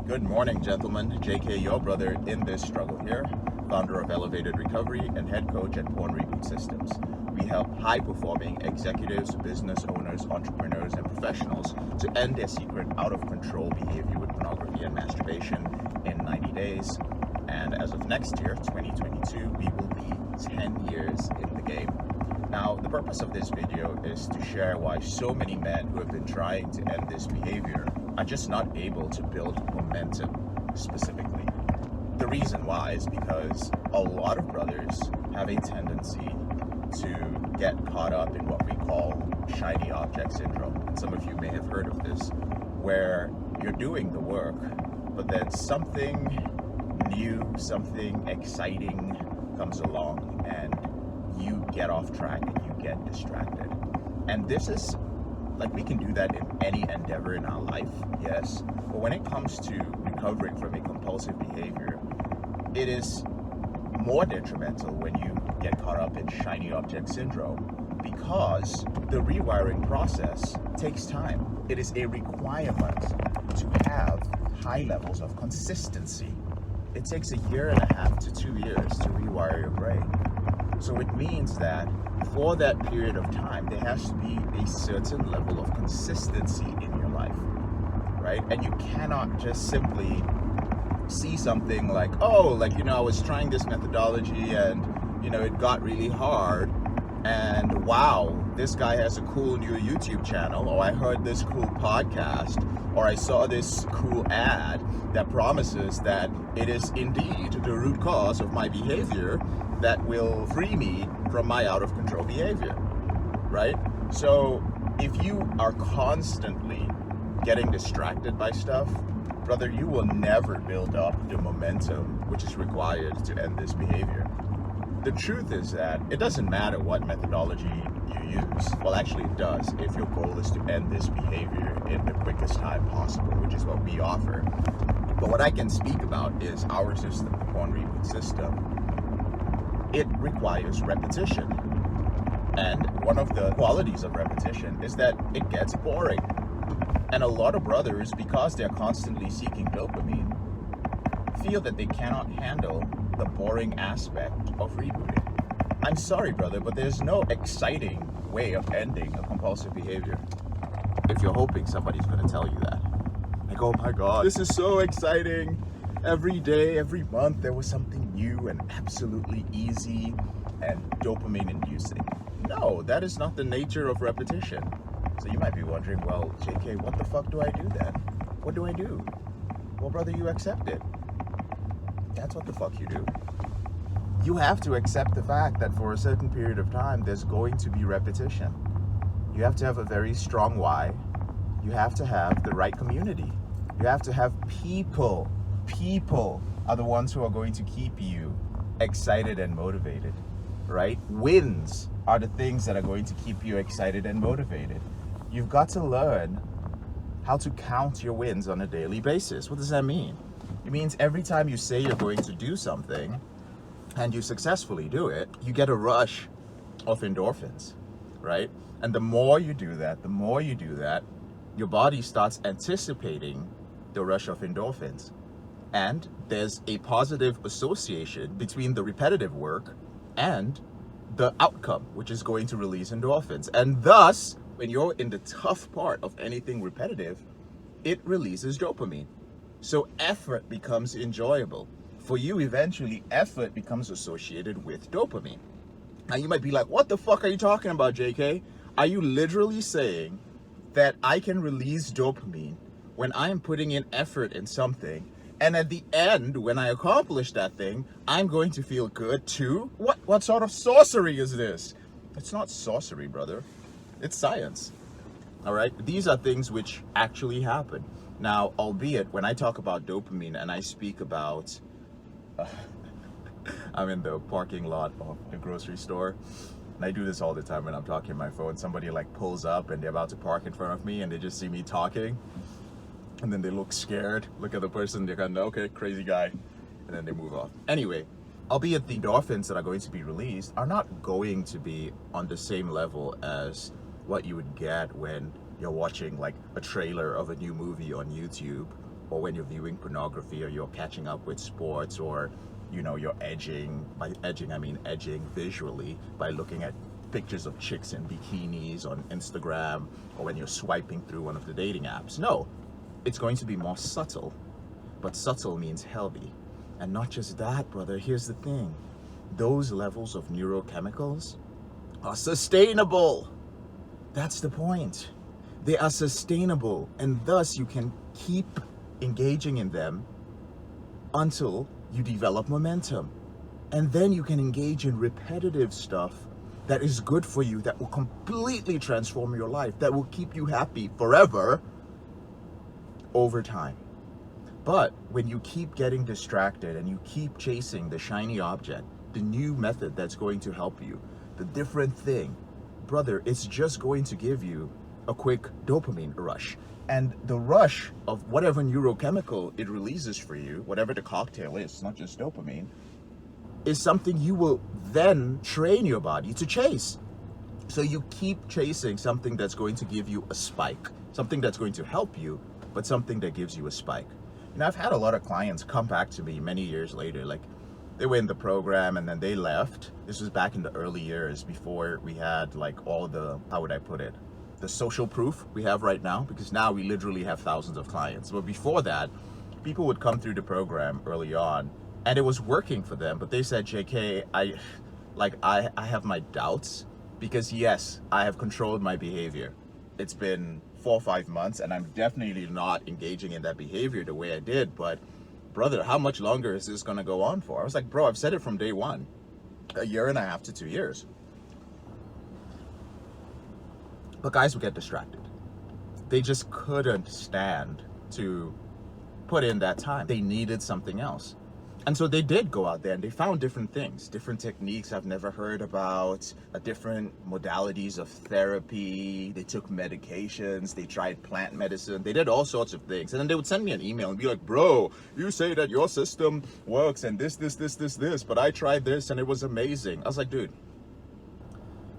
Good morning, gentlemen. JK, your brother in this struggle here, founder of Elevated Recovery and head coach at REBOOT Systems. We help high-performing executives, business owners, entrepreneurs, and professionals to end their secret out-of-control behavior with pornography and masturbation in 90 days. And as of next year, 2022, we will be 10 years in the game. Now, the purpose of this video is to share why so many men who have been trying to end this behavior are just not able to build momentum specifically. The reason why is because a lot of brothers have a tendency to get caught up in what we call shiny object syndrome. And some of you may have heard of this, where you're doing the work, but then something new, something exciting comes along and you get off track and you get distracted. And this is like, we can do that in any endeavor in our life, yes, but when it comes to recovering from a compulsive behavior, it is more detrimental when you get caught up in shiny object syndrome, because the rewiring process takes time. It is a requirement to have high levels of consistency. It takes 1.5 to 2 years to rewire your brain. So it means that for that period of time, there has to be a certain level of consistency in your life, right? And you cannot just simply see something like, I was trying this methodology and, it got really hard. And wow, this guy has a cool new YouTube channel, or I heard this cool podcast, or I saw this cool ad that promises that it is indeed the root cause of my behavior that will free me from my out of control behavior, right? So if you are constantly getting distracted by stuff, brother, you will never build up the momentum which is required to end this behavior. The truth is that it doesn't matter what methodology you use. Well, actually it does, if your goal is to end this behavior in the quickest time possible, which is what we offer. But what I can speak about is our system, the REBOOT system. It requires repetition. And one of the qualities of repetition is that it gets boring. And a lot of brothers, because they're constantly seeking dopamine, feel that they cannot handle the boring aspect of rebooting. I'm sorry, brother, but there's no exciting way of ending a compulsive behavior. If you're hoping somebody's going to tell you that. Like, oh my God, this is so exciting. Every day, every month, there was something new and absolutely easy and dopamine inducing. No, that is not the nature of repetition. So you might be wondering, well, JK, what the fuck do I do then? What do I do? Well, brother, you accept it. That's what the fuck you do. You have to accept the fact that for a certain period of time, there's going to be repetition. You have to have a very strong why. You have to have the right community. You have to have people. People are the ones who are going to keep you excited and motivated, right? Wins are the things that are going to keep you excited and motivated. You've got to learn how to count your wins on a daily basis. What does that mean? It means every time you say you're going to do something and you successfully do it, you get a rush of endorphins, right? And the more you do that, your body starts anticipating the rush of endorphins. And there's a positive association between the repetitive work and the outcome, which is going to release endorphins. And thus, when you're in the tough part of anything repetitive, it releases dopamine. So effort becomes enjoyable. For you, eventually, effort becomes associated with dopamine. Now, you might be like, what the fuck are you talking about, JK? Are you literally saying that I can release dopamine when I am putting in effort in something, and at the end, when I accomplish that thing, I'm going to feel good too? What sort of sorcery is this? It's not sorcery, brother. It's science. All right? These are things which actually happen. Now, albeit when I talk about dopamine and I speak about, I'm in the parking lot of the grocery store, and I do this all the time when I'm talking on my phone. Somebody like pulls up and they're about to park in front of me and they just see me talking. And then they look scared, look at the person, they're kind of, okay, crazy guy. And then they move off. Anyway, albeit the endorphins that are going to be released are not going to be on the same level as what you would get when you're watching like a trailer of a new movie on YouTube, or when you're viewing pornography, or you're catching up with sports, or you're edging. By edging, I mean edging visually by looking at pictures of chicks in bikinis on Instagram, or when you're swiping through one of the dating apps. No, it's going to be more subtle, but subtle means healthy. And not just that, brother, here's the thing. Those levels of neurochemicals are sustainable. That's the point. They are sustainable, and thus you can keep engaging in them until you develop momentum. And then you can engage in repetitive stuff that is good for you, that will completely transform your life, that will keep you happy forever over time. But when you keep getting distracted and you keep chasing the shiny object, the new method that's going to help you, the different thing, brother, it's just going to give you a quick dopamine rush. And the rush of whatever neurochemical it releases for you, whatever the cocktail is, it's not just dopamine, is something you will then train your body to chase. So you keep chasing something that's going to give you a spike, something that's going to help you, but something that gives you a spike. I've had a lot of clients come back to me many years later, like they were in the program and then they left. This was back in the early years before we had like all the, how would I put it, the social proof we have right now, because now we literally have thousands of clients. But before that, people would come through the program early on and it was working for them, but they said, JK, I have my doubts, because yes, I have controlled my behavior. It's been 4 or 5 months and I'm definitely not engaging in that behavior the way I did, but brother, how much longer is this gonna go on for? I was like, bro, I've said it from day one, 1.5 years to 2 years. But guys would get distracted. They just couldn't stand to put in that time. They needed something else. And so they did go out there and they found different things, different techniques I've never heard about, different modalities of therapy. They took medications, they tried plant medicine, they did all sorts of things. And then they would send me an email and be like, bro, you say that your system works and this, but I tried this and it was amazing. I was like, dude,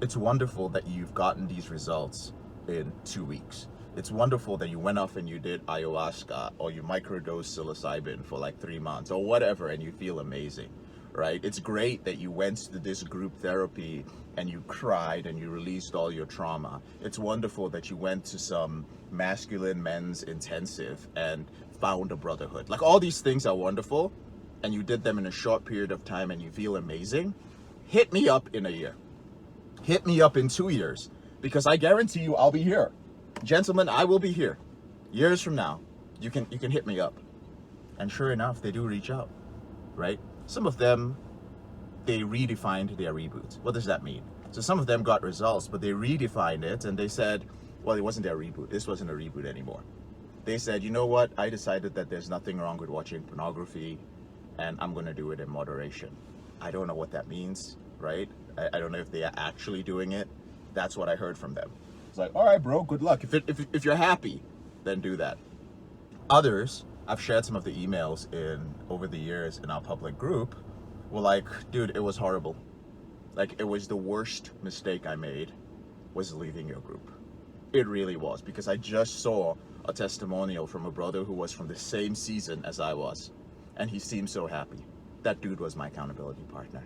it's wonderful that you've gotten these results in 2 weeks. It's wonderful that you went off and you did ayahuasca or you microdosed psilocybin for like 3 months or whatever and you feel amazing, right? It's great that you went to this group therapy and you cried and you released all your trauma. It's wonderful that you went to some masculine men's intensive and found a brotherhood. Like, all these things are wonderful and you did them in a short period of time and you feel amazing. Hit me up in a year. Hit me up in 2 years, because I guarantee you I'll be here. Gentlemen, I will be here. Years from now, you can hit me up. And sure enough, they do reach out, right? Some of them, they redefined their reboot. What does that mean? So some of them got results, but they redefined it and they said, well, it wasn't their reboot. This wasn't a reboot anymore. They said, you know what? I decided that there's nothing wrong with watching pornography and I'm going to do it in moderation. I don't know what that means, right? I don't know if they are actually doing it. That's what I heard from them. It's like, all right, bro, good luck. If you're happy, then do that. Others, I've shared some of the emails over the years in our public group, were like, dude, it was horrible. Like, it was the worst mistake I made was leaving your group. It really was, because I just saw a testimonial from a brother who was from the same season as I was, and he seemed so happy. That dude was my accountability partner,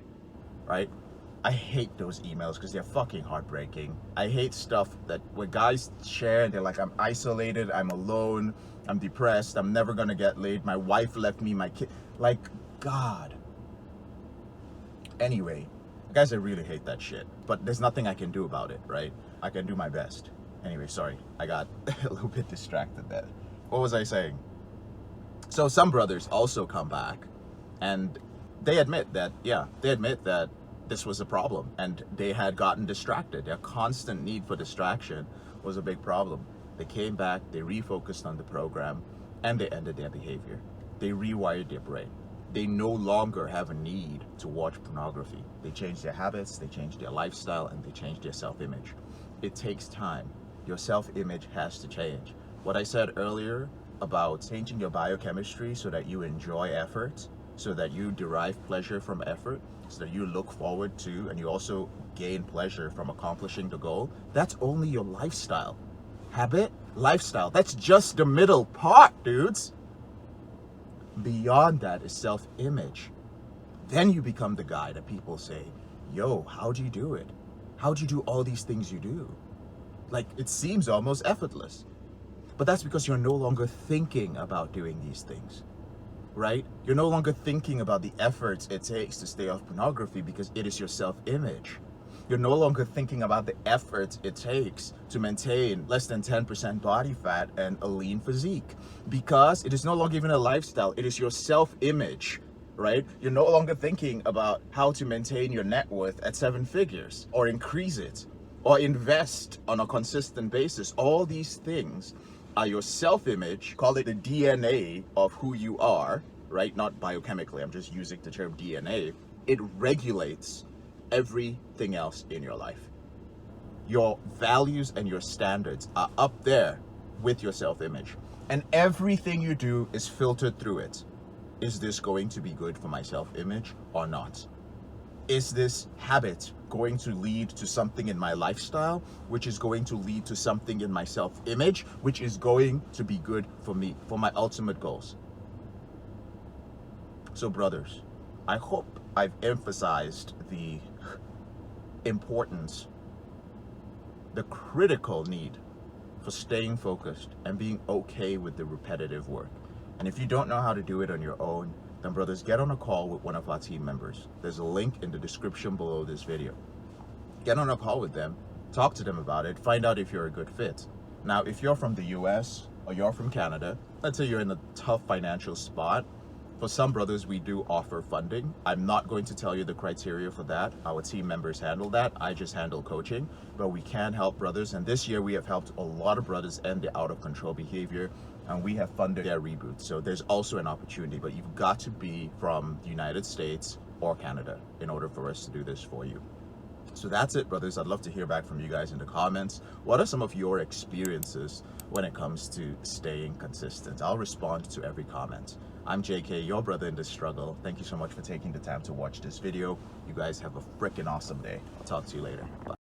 right? I hate those emails because they're fucking heartbreaking. I hate stuff that where guys share and they're like, I'm isolated, I'm alone, I'm depressed, I'm never gonna get laid, my wife left me, my kid. Like, God. Anyway, guys, I really hate that shit. But there's nothing I can do about it, right? I can do my best. Anyway, sorry, I got a little bit distracted there. What was I saying? So some brothers also come back and they admit that, this was a problem and they had gotten distracted. Their constant need for distraction was a big problem. They came back, they refocused on the program, and they ended their behavior. They rewired their brain. They no longer have a need to watch pornography. They changed their habits, they changed their lifestyle, and they changed their self-image. It takes time. Your self-image has to change. What I said earlier about changing your biochemistry so that you enjoy effort, so that you derive pleasure from effort, so that you look forward to and you also gain pleasure from accomplishing the goal, that's only your lifestyle. Habit, lifestyle, that's just the middle part, dudes. Beyond that is self-image. Then you become the guy that people say, yo, how'd you do it? How'd you do all these things you do? Like, it seems almost effortless. But that's because you're no longer thinking about doing these things, right? You're no longer thinking about the efforts it takes to stay off pornography because it is your self-image. You're no longer thinking about the efforts it takes to maintain less than 10% body fat and a lean physique because it is no longer even a lifestyle. It is your self-image, right? You're no longer thinking about how to maintain your net worth at 7 figures or increase it or invest on a consistent basis. All these things are your self-image, call it the DNA of who you are, right? Not biochemically, I'm just using the term DNA. It regulates everything else in your life. Your values and your standards are up there with your self-image. And everything you do is filtered through it. Is this going to be good for my self-image or not? Is this habit going to lead to something in my lifestyle, which is going to lead to something in my self-image, which is going to be good for me, for my ultimate goals? So brothers, I hope I've emphasized the importance, the critical need for staying focused and being okay with the repetitive work. And if you don't know how to do it on your own, then brothers, get on a call with one of our team members. There's a link in the description below this video. Get on a call with them, talk to them about it, find out if you're a good fit. Now, if you're from the US or you're from Canada, let's say you're in a tough financial spot, for some brothers, we do offer funding. I'm not going to tell you the criteria for that. Our team members handle that. I just handle coaching, but we can help brothers. And this year we have helped a lot of brothers end the out of control behavior, and we have funded their reboot. So there's also an opportunity, but you've got to be from the United States or Canada in order for us to do this for you. So that's it, brothers. I'd love to hear back from you guys in the comments. What are some of your experiences when it comes to staying consistent? I'll respond to every comment. I'm JK, your brother in this struggle. Thank you so much for taking the time to watch this video. You guys have a freaking awesome day. I'll talk to you later. Bye.